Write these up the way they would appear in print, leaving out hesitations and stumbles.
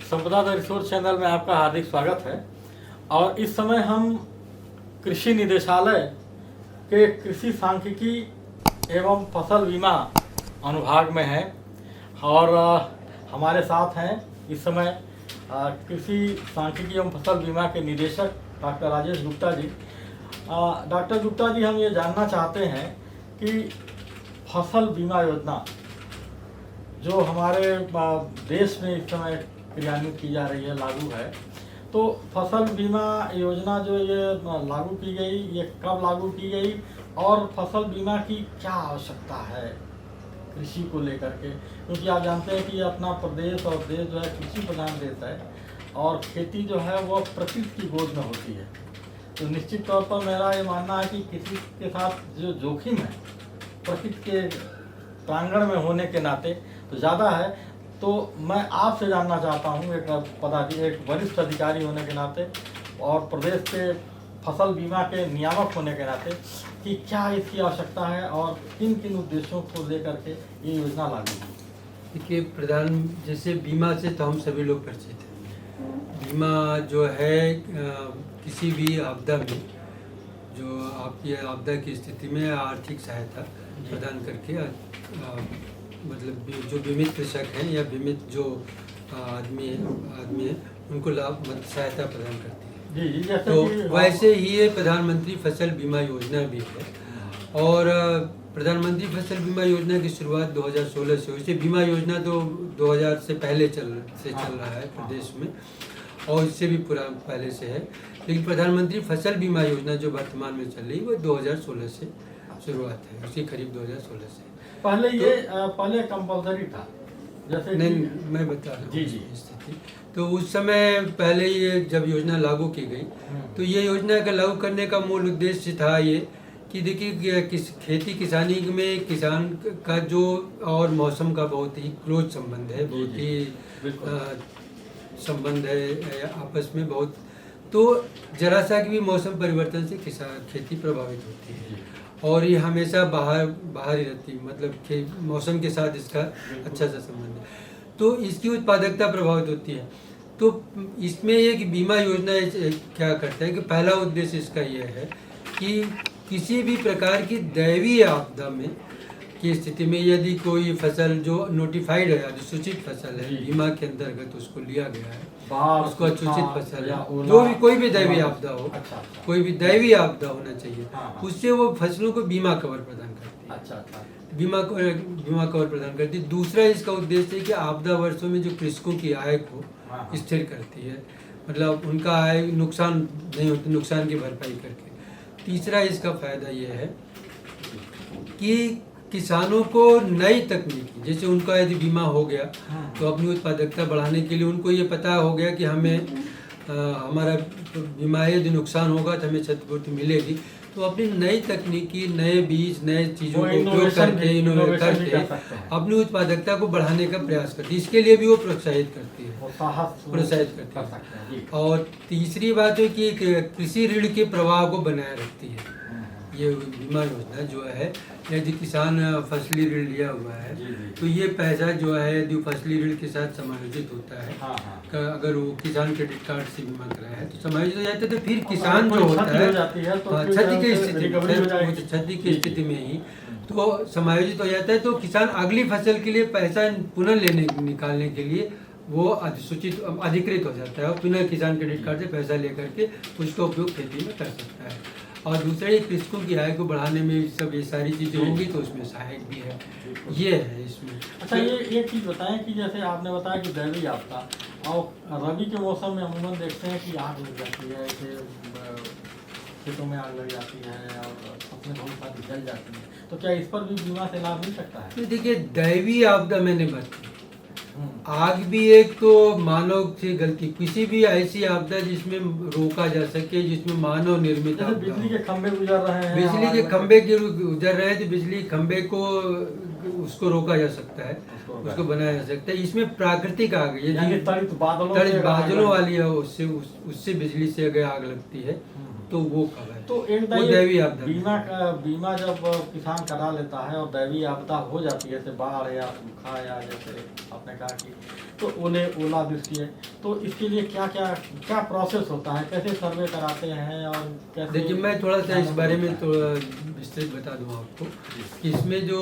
संपदा the resource channel में आपका हार्दिक स्वागत है। और इस समय हम कृषि निदेशालय के कृषि सांख्यिकी एवं फसल बीमा अनुभाग में हैं और हमारे साथ हैं इस समय कृषि सांख्यिकी एवं फसल बीमा के निदेशक डॉक्टर राजेश गुप्ता जी। डॉक्टर गुप्ता जी, हम ये जानना चाहते हैं कि फसल बीमा योजना जो हमारे देश में इस समय क्रियान्वित की जा रही है, लागू है, तो फसल बीमा योजना जो ये लागू की गई, ये कब लागू की गई और फसल बीमा की क्या आवश्यकता है कृषि को लेकर के? क्योंकि आप जानते हैं कि अपना प्रदेश और देश जो है कृषि प्रधान देश है और खेती जो है वो प्रकृति की गोद में होती है। तो निश्चित तौर पर मेरा ये मानना है कि किसी के साथ जो जोखिम है प्रकृति के प्रांगण में होने के नाते तो ज़्यादा है। तो मैं आपसे जानना चाहता हूँ, एक वरिष्ठ अधिकारी होने के नाते और प्रदेश के फसल बीमा के नियामक होने के नाते, कि क्या इसकी आवश्यकता है और किन किन उद्देश्यों को लेकर के ये योजना लागू की? देखिए, जैसे बीमा से तो हम सभी लोग परिचित हैं। बीमा जो है किसी भी आपदा में, जो आपकी आपदा की स्थिति में आर्थिक सहायता प्रदान करके मतलब जो बीमित कृषक हैं या बीमित जो आदमी है उनको लाभ सहायता प्रदान करती है। जी, तो वैसे ही ये प्रधानमंत्री फसल बीमा योजना भी है। और प्रधानमंत्री फसल बीमा योजना की शुरुआत 2016 से हुई। बीमा योजना तो 2000 से पहले चल रहा है प्रदेश में और इससे भी पहले से है, लेकिन प्रधानमंत्री फसल बीमा योजना जो वर्तमान में चल रही है वो 2016 से शुरुआत है, उसकी करीब 2016 से। पहले पहले कंपल्सरी था, जैसे नहीं, मैं बता रहा हूँ जी स्थिति। तो उस समय पहले ये जब योजना लागू की गई तो ये योजना का लागू करने का मूल उद्देश्य था ये कि देखिए खेती किसानी में किसान का जो और मौसम का बहुत ही क्लोज संबंध है, बहुत ही संबंध है आपस में बहुत। तो जरा सा भी मौसम परिवर्तन से खेती प्रभावित होती है और ये हमेशा बाहर ही रहती है, मतलब मौसम के साथ इसका अच्छा सा संबंध है, तो इसकी उत्पादकता प्रभावित होती है। तो इसमें ये कि बीमा योजना क्या करता है कि पहला उद्देश्य इसका ये है कि किसी भी प्रकार की दैवीय आपदा में की स्थिति में यदि कोई फसल जो नोटिफाइड है, अधिसूचित फसल है, बीमा के अंतर्गत उसको लिया गया है, उसको अधिसूचित फसल है, जो भी कोई भी दैवीय आपदा हो, कोई भी दैवीय आपदा होना चाहिए, उससे वो फसलों को बीमा कवर प्रदान करती है। बीमा कवर प्रदान करती है। दूसरा इसका उद्देश्य है कि आपदा वर्षों में जो कृषकों की आय को स्थिर करती है, मतलब उनका आय नुकसान नहीं होती, नुकसान की भरपाई करके। तीसरा इसका फायदा ये है कि किसानों को नई तकनीकी, जैसे उनका यदि बीमा हो गया तो अपनी उत्पादकता बढ़ाने के लिए उनको ये पता हो गया कि हमें हमारा बीमा यदि नुकसान होगा तो हमें क्षतिपूर्ति मिलेगी, तो अपनी नई तकनीकी, नए बीज, नए चीज़ों को उपयोग करके इनोवेट करके अपनी उत्पादकता को बढ़ाने का प्रयास करती है। इसके लिए भी वो प्रोत्साहित करती है। और तीसरी बात है कि कृषि ऋण के प्रवाह को बनाए रखती है ये बीमा योजना जो है। यदि किसान फसली ऋण लिया हुआ है तो ये पैसा जो है यदि फसली ऋण के साथ समायोजित होता है, अगर वो किसान क्रेडिट कार्ड से बीमा कराया है तो समायोजित हो जाता है, तो फिर किसान जो होता है क्षति की स्थिति में ही तो समायोजित हो जाता है, तो किसान अगली फसल के लिए पैसा पुनः निकालने के लिए वो अधिकृत हो जाता है और पुनः किसान क्रेडिट कार्ड से पैसा लेकर के उसका उपयोग खेती में कर सकता है। और दूसरा ये कृषकों की आय को बढ़ाने में सब ये सारी चीज़ें होंगी तो उसमें सहायक भी है, ये है इसमें। अच्छा, ये एक चीज़ बताएं कि जैसे आपने बताया कि दैवीय आपदा और रबी के मौसम में अमूमन देखते हैं कि आग लग जाती है, खेतों में आग लग जाती है और फसलें बहुत सारी जल जाती हैं, तो क्या इस पर भी बीमा से लाभ मिल सकता है? तो देखिए, दैवीय आपदा मैंने बात की, आग भी एक तो मानव से गलती, किसी भी ऐसी आपदा जिसमें रोका जा सके, जिसमें मानव निर्मित आपदा, बिजली के खंभे गुजर रहे हैं, बिजली के खंभे गुजर रहे हैं तो बिजली खंभे को उसको रोका जा सकता है, उसको बनाया जा सकता है। इसमें प्राकृतिक आग है, बादलों वाली है, उससे बिजली से अगर आग लगती है तो वो कब है, तो एक दैवीय आपदा बीमा जब किसान करा लेता है और दैवीय आपदा हो जाती है, जैसे बाढ़ या सूखा या जैसे आपने कहा कि तो ओलावृष्टि है, तो इसके लिए क्या क्या क्या प्रोसेस होता है, कैसे सर्वे कराते हैं और कैसे? देखिए, मैं थोड़ा सा इस बारे में थोड़ा विस्तृत बता दूं आपको कि इसमें जो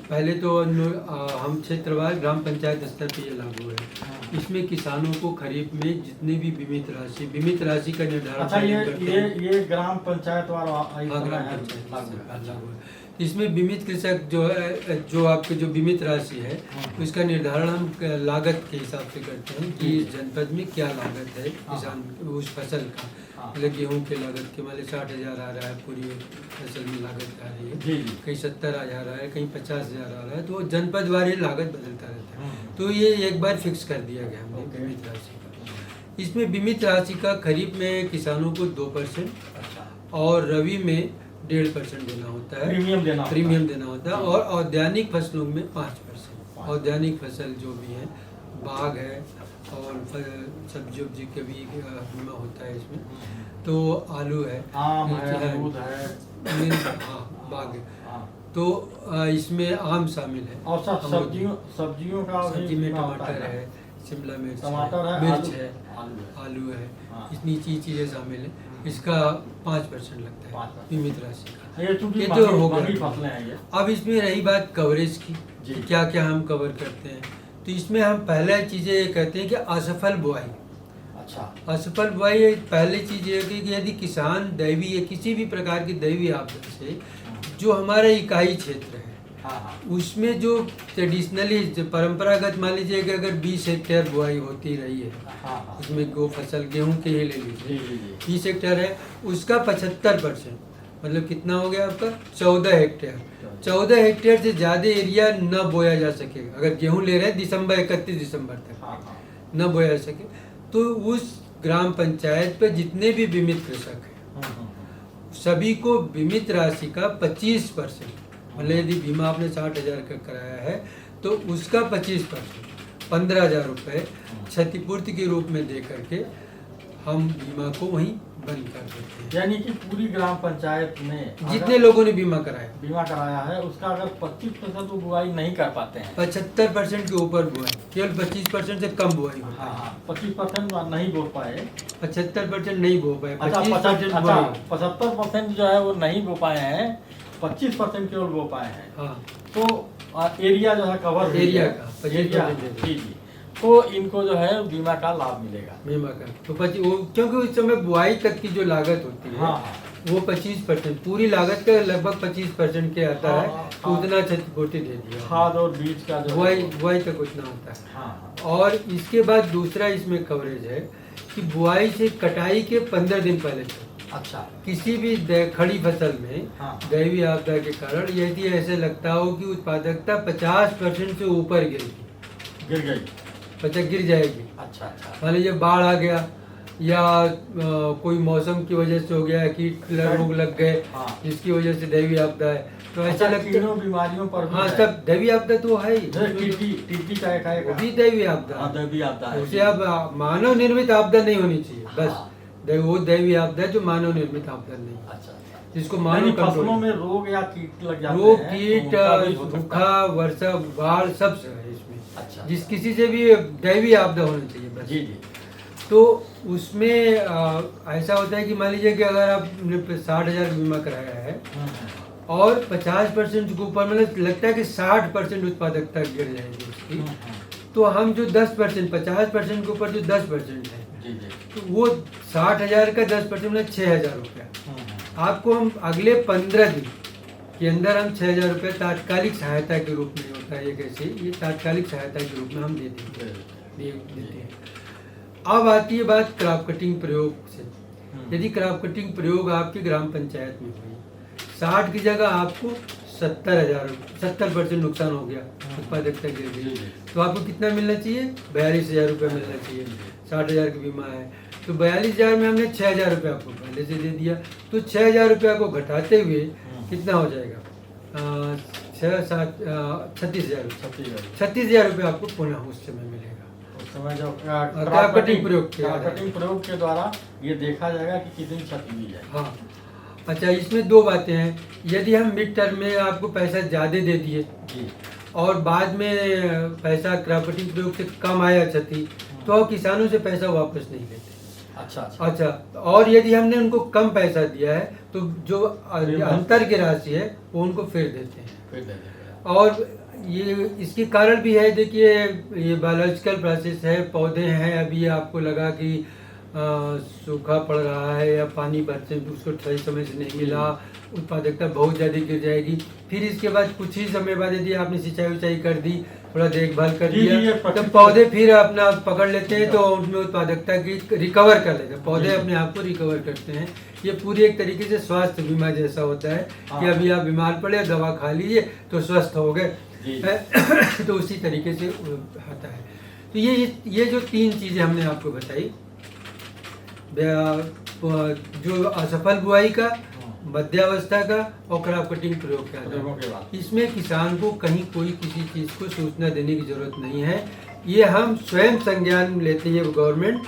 पहले तो हम क्षेत्रवार ग्राम पंचायत स्तर पर ये लागू है। इसमें किसानों को खरीफ में जितने भी बीमित राशि का निर्धारण अच्छा, करते हैं। ये ग्राम पंचायत वाला लागू है। इसमें बीमित कृषक जो है, जो आपके जो बीमित राशि है उसका निर्धारण हम लागत के हिसाब से करते हैं कि इस जनपद में क्या लागत है किसान उस फसल का। मतलब गेहूँ के लागत के मान 60,000 आ रहा है, पूरी फसल में लागत आ रही है, कहीं 70,000 आ रहा है, कहीं 50,000 आ रहा है, तो जनपद वारी लागत बदलता रहता है। तो ये एक बार फिक्स कर दिया गया हमने बीमित राशि का। इसमें बीमित राशि का खरीफ में किसानों को 2% और रबी में 1.5% देना होता है, प्रीमियम देना होता है। और औद्यानिक फसलों में 5%। औद्यानिक फसल जो भी है, बाग है और सब्जी उब्जी का भी बीमा होता है इसमें। तो आलू है, आम है, अमरूद है, हाँ बाग है, तो इसमें आम शामिल है। और सब्जियों का सब्जी में टमाटर है, शिमला मिर्च है, मिर्च है, आलू है, इतनी चीज़ें शामिल है। इसका 5% लगता है बीमित राशि का। ये तो हो गया। अब इसमें रही बात कवरेज की, क्या क्या हम कवर करते हैं। तो इसमें हम पहला चीज़ें ये कहते हैं कि असफल बुआई। अच्छा, असफल बुआई पहली चीज़ ये है कि यदि किसान दैवीय या किसी भी प्रकार की दैवीय आपदा से जो हमारा इकाई क्षेत्र है उसमें जो ट्रेडिशनली परंपरागत मान लीजिए कि अगर 20 हेक्टेयर बुआई होती रही है, उसमें गो फसल गेहूं के ही ले लीजिए 20 हेक्टेयर है, उसका 75% मतलब कितना हो गया आपका 14 हेक्टेयर। 14 हेक्टेयर से ज़्यादा एरिया न बोया जा सकेगा। अगर गेहूं ले रहे हैं 31 दिसंबर तक न बोया जा सके, तो उस ग्राम पंचायत पे जितने भी बीमित कृषक हैं सभी को बीमित राशि का 25%, मतलब यदि बीमा आपने 60,000 का कराया है तो उसका 25% 15,000 रुपये क्षतिपूर्ति के रूप में दे करके हम बीमा को वहीं बंद कर देते हैं। यानी कि पूरी ग्राम पंचायत में जितने लोगों ने बीमा कराया है उसका अगर 25% वो बुआई नहीं कर पाते हैं, 75% के ऊपर बुआई, केवल 25% से कम बुआई होता है। 25% नहीं बो पाए, 75% नहीं बो पाए, 75% जो है वो नहीं बो पाए हैं, 25% केवल बो पाए हैं। हाँ, तो एरिया जो है कवर एरिया का 25% जी, तो इनको जो है बीमा का लाभ मिलेगा। बीमा का तो वो क्योंकि उस समय बुआई तक की जो लागत होती है वो 25%, पूरी लागत का लगभग 25% के आता है, तो उतना क्षतिपूर्ति दे दिया। खाद और बीज का जो बुआई तक उतना होता है। और इसके बाद दूसरा इसमें कवरेज है कि बुआई से कटाई के 15 दिन पहले से अच्छा किसी भी खड़ी फसल में दैवीय आपदा के कारण यदि ऐसे लगता हो कि उत्पादकता 50% से ऊपर गिर गई, गिर जाएगी। अच्छा, मान लीजिए बाढ़ आ गया या कोई मौसम की वजह से हो गया, कीट रोग लग गए जिसकी वजह से दैवीय आपदा है, तो ऐसा लगता है बीमारियों पर सब दैवीय आपदा तो है ही। टिड्डी दैवीय आपदा है, उसे अब मानव निर्मित आपदा नहीं होनी चाहिए, बस वो दैवीय आपदा है जो मानव निर्मित आपदा नहीं। अच्छा, जिसको मानव फसलों में रोग या कीट लग जाते हैं, रोग कीट सूखा वर्षा बाढ़ सब है इसमें। अच्छा, जिस किसी से भी दैवीय आपदा होना चाहिए बस। जी। तो उसमें ऐसा होता है कि मान लीजिए कि अगर आपने 60,000 बीमा कराया है और 50% के ऊपर मतलब लगता है कि 60% उत्पादकता गिर जाएगी उसकी, तो हम जो 10% 50% के ऊपर जो 10% है तो वो 60,000 का 10% मतलब 6,000 रुपया आपको हम अगले 15 दिन के अंदर हम 6,000 रुपये तात्कालिक सहायता के रूप में होता है। ये तात्कालिक सहायता के रूप में हम देते हैं। अब आती है बात क्रॉप कटिंग प्रयोग से। यदि क्रॉप कटिंग प्रयोग आपकी ग्राम पंचायत में हुई, 60 की जगह आपको 70% नुकसान हो गया, उत्पादकता गिर गई, तो आपको कितना मिलना चाहिए? 42,000 रुपये मिलना चाहिए। 60,000 की बीमा है तो 42,000 में हमने 6,000 रुपये आपको पहले से दे दिया, तो 6,000 रुपया को घटाते हुए कितना हो जाएगा? 36,000 रुपये आपको पुनः उस समय मिलेगा। उस समय जो क्रॉप कटिंग प्रयोग के द्वारा ये देखा जाएगा कि कितनी क्षति हुई है। हाँ, अच्छा, इसमें दो बातें हैं। यदि हम मिड टर्म में आपको पैसा ज़्यादा दे दिए और बाद में पैसा क्रॉप कटिंग प्रयोग से कम आया क्षति, तो किसानों से पैसा वापस नहीं लेते। अच्छा अच्छा। अच्छा, और यदि हमने उनको कम पैसा दिया है तो जो अंतर की राशि है वो उनको फिर देते हैं। फिर दे देंगे। और ये इसके कारण भी है, देखिए ये बायोलॉजिकल प्रोसेस है, पौधे हैं, अभी आपको लगा कि सूखा पड़ रहा है या पानी भरते उसको सही समय से नहीं मिला, उत्पादकता बहुत ज़्यादा गिर जाएगी। फिर इसके बाद कुछ ही समय बाद यदि आपने सिंचाई उचाई कर दी, थोड़ा देखभाल कर दिया, तो पौधे फिर अपना पकड़ लेते हैं, तो उनमें उत्पादकता की रिकवर कर लेते हैं, पौधे अपने आप को रिकवर करते हैं। ये पूरी एक तरीके से स्वास्थ्य बीमा जैसा होता है कि अभी आप बीमार पड़े, दवा खा लीजिए तो स्वस्थ हो गए, तो उसी तरीके से होता है। तो ये जो 3 चीज़ें हमने आपको बताई, जो असफल बुआई का, मध्यावस्था का और क्रॉप कटिंग प्रयोग के बाद, इसमें किसान को कहीं कोई किसी चीज़ को सूचना देने की जरूरत नहीं है। ये हम स्वयं संज्ञान लेते हैं गवर्नमेंट,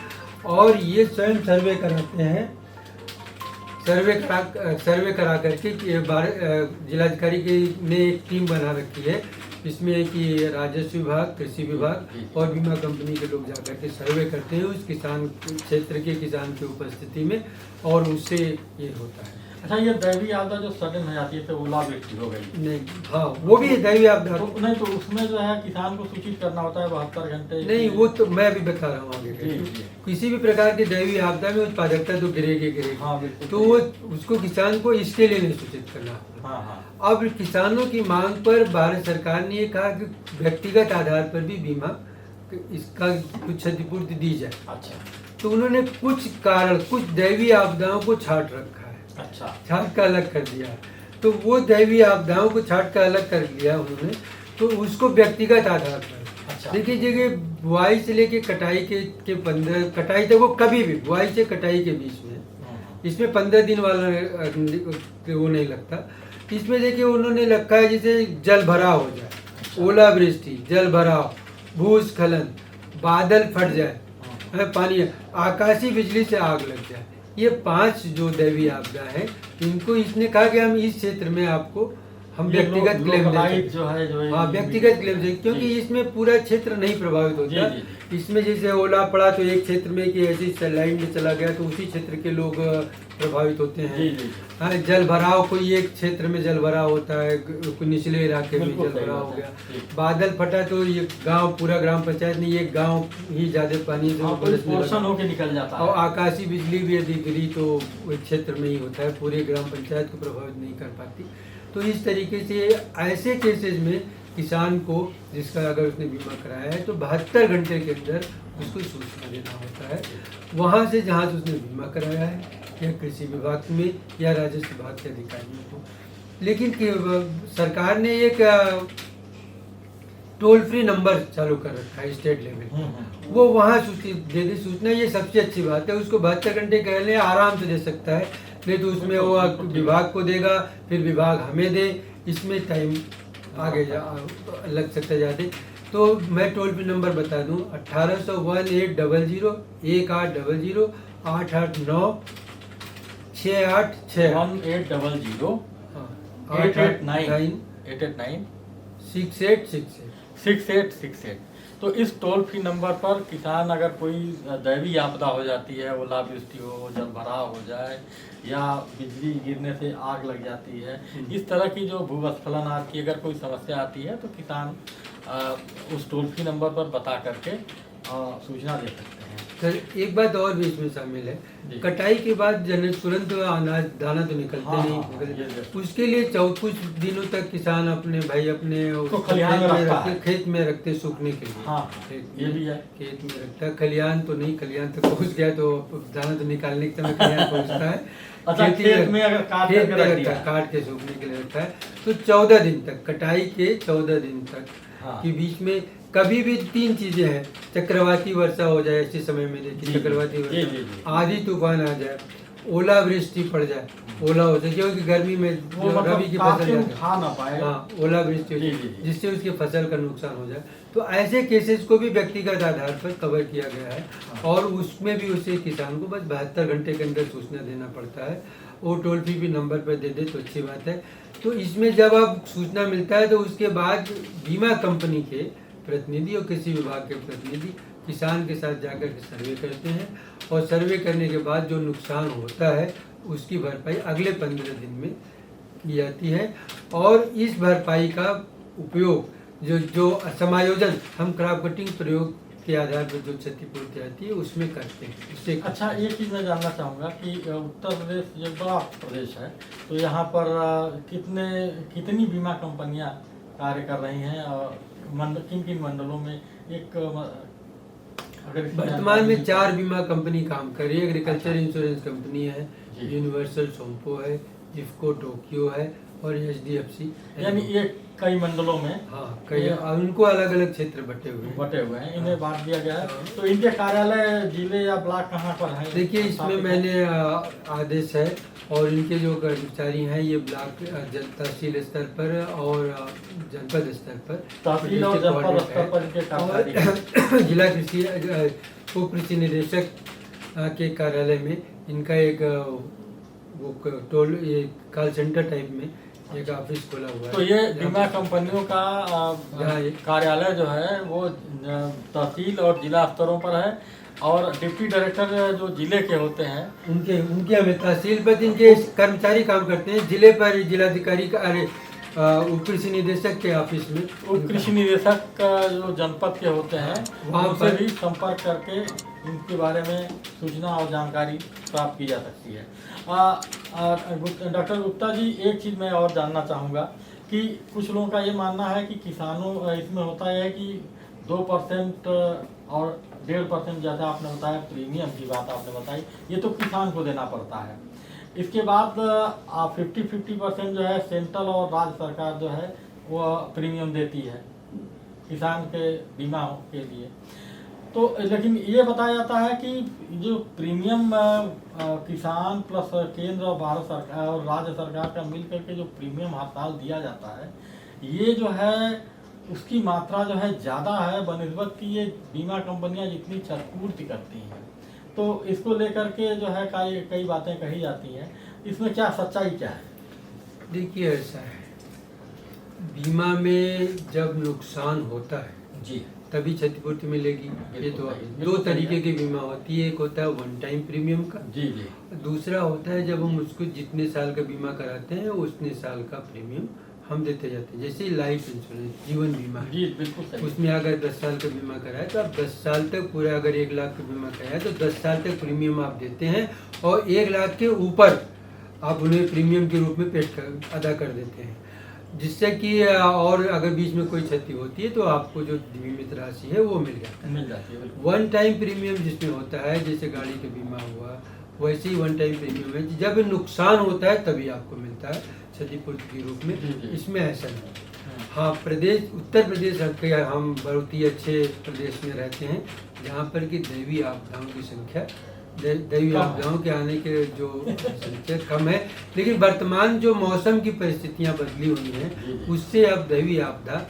और ये स्वयं सर्वे कराते हैं। सर्वे करा करके जिलाधिकारी ने एक टीम बना रखी है, इसमें कि राजस्व विभाग, कृषि विभाग और बीमा कंपनी के लोग जाकर के सर्वे करते हैं उस किसान क्षेत्र के किसान की उपस्थिति में, और उससे ये होता है। अच्छा, ये दैवीय आपदा जो सडन हो जाती है तो ओलावृष्टि हो गई नहीं, हाँ वो भी दैवीय आपदा तो नहीं, तो उसमें जो है किसान को सूचित करना होता है 72 घंटे। नहीं, वो तो मैं भी बता रहा हूँ आगे। किसी भी प्रकार की दैवीय आपदा में उत्पादकता तो गिरेगी। हाँ बिल्कुल। तो वो उसको किसान को इसके लिए नहीं सूचित करना। हाँ हाँ। अब किसानों की मांग पर भारत सरकार ने ये कहा कि व्यक्तिगत आधार पर भी बीमा इसका कुछ क्षतिपूर्ति दी जाए। अच्छा। तो उन्होंने कुछ दैवीय आपदाओं को छाट रखा है। अच्छा। छाट का अलग कर दिया। तो वो दैवीय आपदाओं को छाट का अलग कर दिया उन्होंने, तो उसको व्यक्तिगत आधार पर। अच्छा। देखिए जगह बुआई से लेके कटाई के 15 कटाई तक, वो कभी भी बुआई से कटाई के बीच में, इसमें 15 दिन वाला वो नहीं लगता। इसमें देखिए उन्होंने रखा है जैसे जल भराव हो जाए, ओलावृष्टि, जल भराव, भूस्खलन, बादल फट जाए, पानी, आकाशीय बिजली से आग लग जाए, ये 5 जो दैवीय आपदा है, इनको इसने कहा कि हम इस क्षेत्र में आपको हम व्यक्तिगत क्लेम जो है हाँ व्यक्तिगत क्लेम देंगे, क्योंकि इसमें पूरा क्षेत्र नहीं प्रभावित होता। इसमें जैसे ओला पड़ा तो एक क्षेत्र में कि ऐसी लाइन में चला गया तो उसी क्षेत्र के लोग प्रभावित होते हैं। हाँ, जल भराव, कोई एक क्षेत्र में जल भराव होता है, कोई निचले इलाके में जल भराव हो गया, बादल फटा तो ये गांव, पूरा ग्राम पंचायत नहीं, एक गांव ही ज्यादा पानी से होकर निकल जाता है। और आकाशीय बिजली भी यदि गिरी तो क्षेत्र में ही होता है, पूरे ग्राम पंचायत को प्रभावित नहीं कर पाती। तो इस तरीके से ऐसे केसेस में किसान को, जिसका अगर उसने बीमा कराया है, तो 72 घंटे के अंदर उसको सूचना देना होता है, वहाँ से जहाँ से उसने बीमा कराया है, या कृषि विभाग में या राजस्व विभाग के अधिकारियों को। लेकिन सरकार ने एक टोल फ्री नंबर चालू कर रखा है स्टेट लेवल, वो वहाँ दे दे सूचना, ये सबसे अच्छी बात है। उसको 72 घंटे कहने आराम से दे सकता है, नहीं तो उसमें वो विभाग को देगा, फिर विभाग हमें दे, इसमें टाइम आगे लग सकता है ज़्यादा। तो मैं टोल फ्री नंबर बता दूं, 1800-1800 1800 889 686 1800 889 6868। तो इस टोल फ्री नंबर पर किसान अगर कोई दैवीय आपदा हो जाती है, ओलावृष्टि हो, जल भराव हो जाए, या बिजली गिरने से आग लग जाती है, इस तरह की जो भूस्खलन आदि की अगर कोई समस्या आती है, तो किसान उस टोल फ्री नंबर पर बता करके सूचना दे सकते हैं। सर एक बात और भी इसमें शामिल है, कटाई के बाद तुरंत अनाज दाना तो निकलते नहीं, उसके लिए कुछ दिनों तक किसान अपने खेत में रखते सूखने के लिए। हाँ, ये भी है, खेत में रखता है, खलिहान तो नहीं, खलिहान तक पहुँच गया तो दाना तो निकालने के समय खलिहान पहुँचता है। अच्छा, खेत में अगर काट के सूखने के लिए रखता है, तो 14 दिन तक, कटाई के 14 दिन तक के बीच में कभी भी 3 चीजें हैं, चक्रवाती वर्षा हो जाए, ऐसे समय में देखिए चक्रवाती वर्षा, आधी तूफान आ जाए, ओलावृष्टि पड़ जाए, ओला हो जाए, क्योंकि गर्मी में रबी की फसल खा ना पाए, हाँ ओलावृष्टि हो जाए जिससे उसकी फसल का नुकसान हो जाए, तो ऐसे केसेस को भी व्यक्तिगत आधार पर कवर किया गया है। और उसमें भी उसे किसान को बस 72 घंटे के अंदर सूचना देना पड़ता है। वो टोल फ्री भी नंबर पर दे दे तो अच्छी बात है। तो इसमें जब आप सूचना मिलता है तो उसके बाद बीमा कंपनी के प्रतिनिधि और कृषि विभाग के प्रतिनिधि किसान के साथ जाकर के सर्वे करते हैं और सर्वे करने के बाद जो नुकसान होता है उसकी भरपाई अगले 15 दिन में की जाती है। और इस भरपाई का उपयोग जो समायोजन हम क्रॉप कटिंग प्रयोग के आधार पर जो क्षतिपूर्ति आती है उसमें करते हैं। इससे अच्छा, एक चीज़ मैं जानना चाहूँगा कि उत्तर प्रदेश एक बड़ा प्रदेश है, तो यहाँ पर कितनी बीमा कंपनियाँ कार्य कर रही हैं और किन किन मंडलों में अगर वर्तमान में 4 बीमा कंपनी काम कर रही है। एग्रीकल्चर इंश्योरेंस कंपनी है, जी। यूनिवर्सल सोम्पो है, इफ्को टोक्यो है और HDFC, यानी ये कई मंडलों में हाँ कई उनको अलग अलग क्षेत्र बटे हुए हैं। इन्हें बांट दिया गया है। तो इनके कार्यालय जिले या ब्लॉक कहाँ पर है? देखिए इसमें मैंने आदेश है और इनके जो कर्मचारी हैं ये ब्लॉक तहसील स्तर पर और जनपद स्तर पर, तहसील और जनपद स्तर पर इनके कार्यालय जिला कृषि उप कृषि निदेशक के कार्यालय में इनका एक वो कॉल सेंटर टाइप में एक ऑफिस खोला हुआ है। तो ये बीमा कंपनियों का कार्यालय जो है वो तहसील और जिला स्तरों पर है और डिप्टी डायरेक्टर जो जिले के होते हैं उनके हमें तहसील पर जिनके कर्मचारी काम करते हैं, जिले पर जिलाधिकारी का उप कृषि निदेशक के ऑफिस में उप कृषि निदेशक जो जनपद के होते हैं वहाँ से भी संपर्क करके इनके बारे में सूचना और जानकारी प्राप्त की जा सकती है। डॉक्टर गुप्ता जी, एक चीज़ मैं और जानना चाहूँगा कि कुछ लोगों का ये मानना है कि किसानों इसमें होता है कि 2% और 1.5% जैसा आपने बताया प्रीमियम की बात आपने बताई, ये तो किसान को देना पड़ता है। इसके बाद 50-50% जो है सेंट्रल और राज्य सरकार जो है वो प्रीमियम देती है किसान के बीमा के लिए। तो लेकिन ये बताया जाता है कि जो प्रीमियम किसान प्लस केंद्र और भारत सरकार और राज्य सरकार का मिल करके जो प्रीमियम हर साल दिया जाता है, ये जो है उसकी मात्रा जो है ज़्यादा है बनिस्बत की ये बीमा कंपनियां जितनी क्षतिपूर्ति करती हैं। तो इसको लेकर के जो है कई बातें कही जाती हैं, इसमें क्या सच्चाई क्या है? देखिए ऐसा है, बीमा में जब नुकसान होता है जी तभी क्षतिपूर्ति मिलेगी। ये तो 2 तरीके की बीमा होती है, एक होता है वन टाइम प्रीमियम का, जी जी, दूसरा होता है जब हम उसको जितने साल का बीमा कराते हैं उतने साल का प्रीमियम हम देते जाते हैं। जैसे लाइफ इंश्योरेंस जीवन बीमा है, जी बिल्कुल सही। उसमें अगर 10 साल का बीमा कराए तो आप 10 साल तक पूरा, अगर 1 लाख का बीमा कराए तो 10 साल तक प्रीमियम आप देते हैं और 1 लाख के ऊपर आप उन्हें प्रीमियम के रूप में अदा कर देते हैं, जिससे कि और अगर बीच में कोई क्षति होती है तो आपको जो बीमित राशि है वो मिल जाती है। वन टाइम प्रीमियम जिसमें होता है, जैसे गाड़ी का बीमा हुआ वैसे ही वन टाइम प्रीमियम है, जब नुकसान होता है तभी आपको मिलता है क्षतिपूर्ति के रूप में। इसमें ऐसा नहीं। हाँ, उत्तर प्रदेश हम बहुत ही अच्छे प्रदेश में रहते हैं जहाँ पर कि दैवीय आपदाओं की संख्या, दैवीय आपदाओं के आने के जो संख्या कम है, लेकिन वर्तमान जो मौसम की परिस्थितियां बदली हुई हैं उससे अब दैवीय आपदा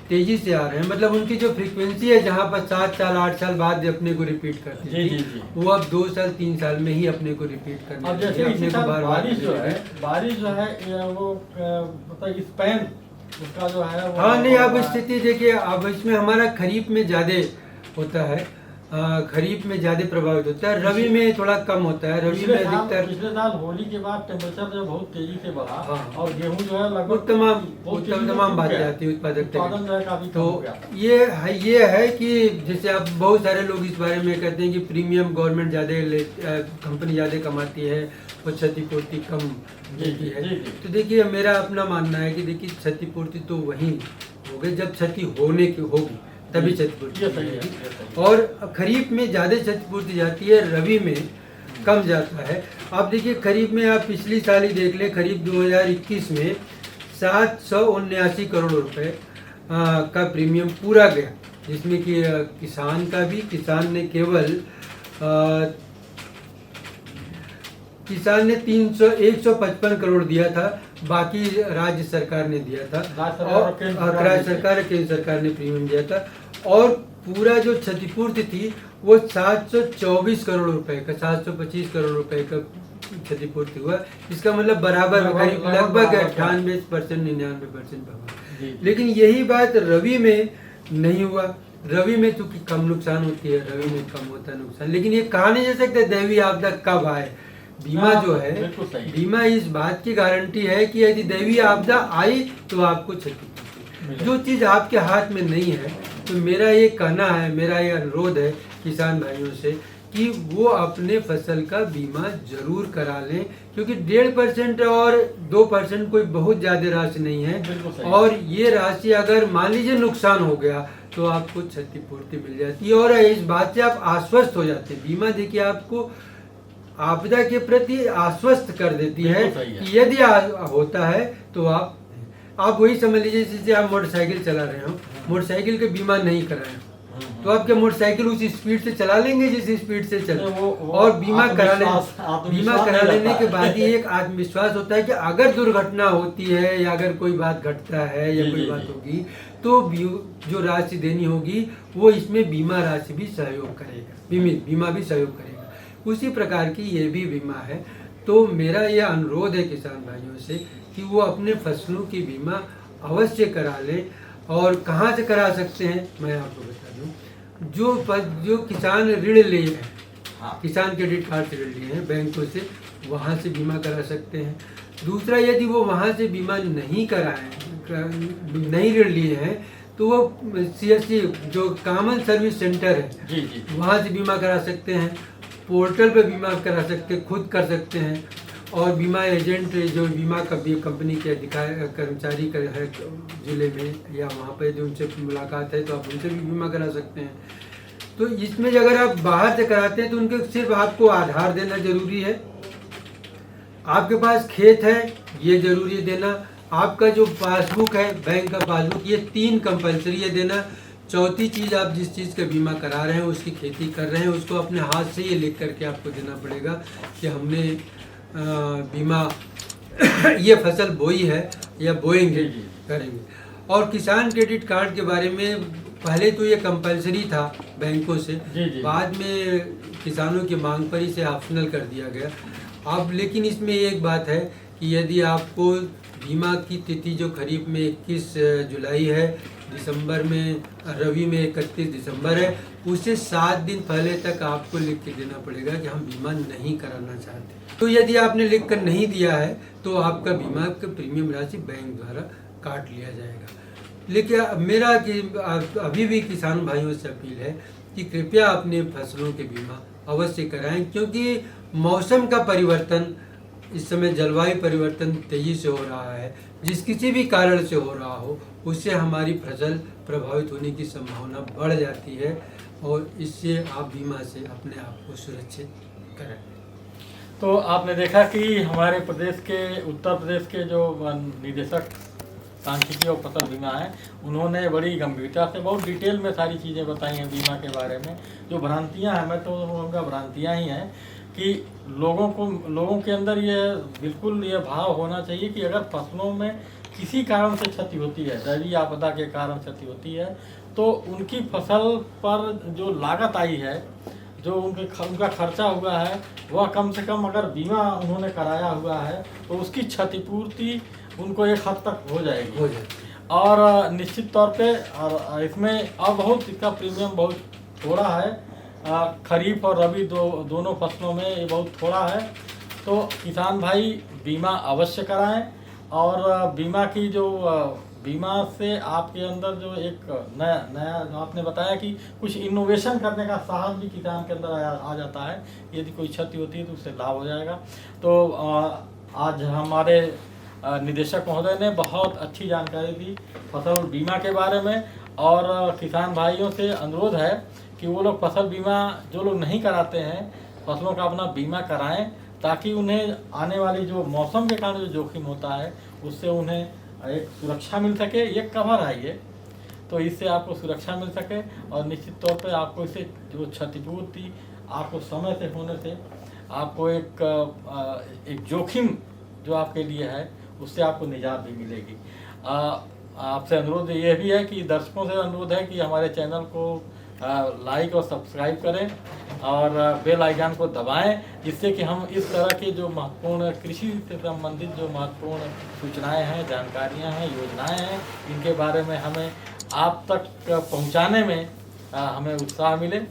तेजी से आ रहे हैं। मतलब उनकी जो फ्रीक्वेंसी है जहाँ पर 7 साल 8 साल बाद अपने को रिपीट करती थी, वो अब 2 साल 3 साल में ही अपने को रिपीट करने अपने को बारिश जो है वो मतलब स्पैन उसका जो है हाँ नहीं, अब स्थिति देखिए, अब इसमें हमारा खरीफ में ज्यादा होता है, खरीफ में ज्यादा प्रभावित होता है, रबी में थोड़ा कम होता है। रबी में अधिकतर पिछले साल होली के बाद टेम्परेचर जो बहुत तेजी से बढ़ा, हाँ, और गेहूं जो है लगभग तमाम बात जाती है, उत्पादन जो है काफी कम हो गया। ये है कि जैसे अब बहुत सारे लोग इस बारे में कहते हैं कि प्रीमियम गवर्नमेंट कंपनी ज्यादा कमाती है और क्षतिपूर्ति कम देती है। तो देखिए मेरा अपना मानना है कि देखिए क्षतिपूर्ति तो वही होगी जब क्षति होने की होगी तभी क्षतिपूर्ति होगी, और खरीफ में ज्यादा क्षतिपूर्ति जाती है, रबी में कम जाता है। आप देखिए खरीफ में आप पिछली साल ही देख ले, खरीफ 2021 में 779 करोड़ रुपए का प्रीमियम पूरा गया, जिसमें कि किसान का भी, किसान ने केवल किसान ने 155 करोड़ दिया था, बाकी राज्य सरकार ने दिया था, और राज्य सरकार केंद्र सरकार ने प्रीमियम दिया था, और पूरा जो क्षतिपूर्ति थी वो 724 करोड़ रुपए का, 725 करोड़ रुपए का क्षतिपूर्ति हुआ। इसका मतलब बराबर लगभग 98% 99% बराबर। लेकिन यही बात रबी में नहीं हुआ। रवि में चूंकि कम नुकसान होती है, रवि में कम होता है नुकसान, लेकिन ये कहा नहीं जा सकता दैवीय आपदा कब आए। बीमा जो है, बिल्कुल सही। बीमा इस बात की गारंटी है कि यदि दैवीय आपदा आई तो आपको क्षति। जो चीज़ आपके हाथ में नहीं है, तो मेरा ये कहना है, मेरा ये अनुरोध है किसान भाइयों से कि वो अपने फसल का बीमा जरूर करा लें, क्योंकि 1.5% और 2% कोई बहुत ज़्यादा राशि नहीं है। और ये राशि अगर मान लीजिए नुकसान हो गया तो आपको क्षतिपूर्ति मिल जाती है, और इस बात से आप आश्वस्त हो जाते हैं। बीमा देखिए आपको आपदा के प्रति आश्वस्त कर देती है कि यदि होता है तो आप वही समझ लीजिए जैसे आप मोटरसाइकिल चला रहे हो, मोटरसाइकिल का बीमा नहीं कराए तो आप क्या मोटरसाइकिल उसी स्पीड से चला लेंगे जिस स्पीड से चले? और बीमा करा लेने के बाद ही एक आत्मविश्वास होता है कि अगर दुर्घटना होती है या अगर कोई बात घटता है या कोई बात होगी तो जो राशि देनी होगी वो इसमें बीमा राशि भी सहयोग करेगा, बीमा भी सहयोग करेगा। उसी प्रकार की ये भी बीमा है। तो मेरा ये अनुरोध है किसान भाइयों से कि वो अपने फसलों की बीमा अवश्य करा लें। और कहाँ से करा सकते हैं मैं आपको बता दूं, जो किसान ऋण लिए हैं, किसान क्रेडिट कार्ड से ऋण लिए हैं बैंकों से, वहाँ से बीमा करा सकते हैं। दूसरा, यदि वो वहाँ से बीमा नहीं कराएं, नहीं ऋण लिए हैं, तो वो CSC जो कॉमन सर्विस सेंटर है वहाँ से बीमा करा सकते हैं। पोर्टल पे बीमा करा सकते हैं, खुद कर सकते हैं। और बीमा एजेंट जो बीमा कंपनी के अधिकारी कर्मचारी है जिले में या वहाँ पे जो उनसे मुलाकात है तो आप उनसे भी बीमा करा सकते हैं। तो इसमें अगर आप बाहर से कराते हैं तो उनके सिर्फ आपको आधार देना जरूरी है, आपके पास खेत है ये जरूरी है देना, आपका जो पासबुक है बैंक का पासबुक, ये 3 कंपलसरी है देना। चौथी चीज़, आप जिस चीज़ का बीमा करा रहे हैं उसकी खेती कर रहे हैं उसको अपने हाथ से ये लिख करके आपको देना पड़ेगा कि हमने बीमा ये फसल बोई है या बोएंगे करेंगे। और किसान क्रेडिट कार्ड के बारे में पहले तो ये कंपलसरी था बैंकों से, बाद में किसानों की मांग पर इसे ऑप्शनल कर दिया गया। अब लेकिन इसमें एक बात है कि यदि आपको बीमा की तिथि जो खरीफ में 21 जुलाई है, दिसंबर में रबी में 31 दिसंबर है, उससे 7 दिन पहले तक आपको लिख के देना पड़ेगा कि हम बीमा नहीं कराना चाहते। तो यदि आपने लिख कर नहीं दिया है तो आपका बीमा का प्रीमियम राशि बैंक द्वारा काट लिया जाएगा। लेकिन मेरा अभी भी किसान भाइयों से अपील है कि कृपया अपने फसलों के बीमा अवश्य कराएं, क्योंकि मौसम का परिवर्तन इस समय, जलवायु परिवर्तन तेजी से हो रहा है, जिस किसी भी कारण से हो रहा हो उससे हमारी फसल प्रभावित होने की संभावना बढ़ जाती है, और इससे आप बीमा से अपने आप को सुरक्षित करें। तो आपने देखा कि हमारे प्रदेश के, उत्तर प्रदेश के जो निदेशक सांख्यिकी और फसल बीमा है, उन्होंने बड़ी गंभीरता से बहुत डिटेल में सारी चीज़ें बताई हैं बीमा के बारे में। जो भ्रांतियां हैं, मैं तो उनका भ्रांतियां ही हैं कि लोगों के अंदर ये बिल्कुल ये भाव होना चाहिए कि अगर फसलों में किसी कारण से क्षति होती है, दैवीय आपदा के कारण क्षति होती है, तो उनकी फसल पर जो लागत आई है, जो उनका खर्चा हुआ है, वह कम से कम अगर बीमा उन्होंने कराया हुआ है तो उसकी क्षतिपूर्ति उनको एक हद तक हो जाएगी। और निश्चित तौर पे और इसमें अब बहुत इसका प्रीमियम बहुत थोड़ा है, खरीफ और रबी दोनों फसलों में ये बहुत थोड़ा है। तो किसान भाई बीमा अवश्य कराएं। और बीमा की जो बीमा से आपके अंदर जो एक नया आपने बताया कि कुछ इनोवेशन करने का साहस भी किसान के अंदर आ जाता है। यदि कोई क्षति होती है तो उससे लाभ हो जाएगा। तो आज हमारे निदेशक महोदय ने बहुत अच्छी जानकारी दी फसल बीमा के बारे में, और किसान भाइयों से अनुरोध है कि वो लोग फसल बीमा जो लोग नहीं कराते हैं फसलों का अपना बीमा कराएं, ताकि उन्हें आने वाली जो मौसम के कारण जो जोखिम होता है उससे उन्हें एक सुरक्षा मिल सके। ये कवर है ये, तो इससे आपको सुरक्षा मिल सके और निश्चित तौर पे आपको इससे जो क्षतिपूर्ति आपको समय से होने से आपको एक जोखिम जो आपके लिए है उससे आपको निजात भी मिलेगी। आपसे अनुरोध ये भी है कि दर्शकों से अनुरोध है कि हमारे चैनल को लाइक और सब्सक्राइब करें और बेल आइकन को दबाएं, जिससे कि हम इस तरह के जो महत्वपूर्ण कृषि से संबंधित जो महत्वपूर्ण सूचनाएं हैं, जानकारियां हैं, योजनाएं हैं, इनके बारे में हमें आप तक पहुंचाने में हमें उत्साह मिले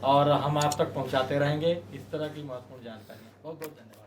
और हम आप तक पहुंचाते रहेंगे इस तरह की महत्वपूर्ण जानकारियाँ। बहुत बहुत धन्यवाद।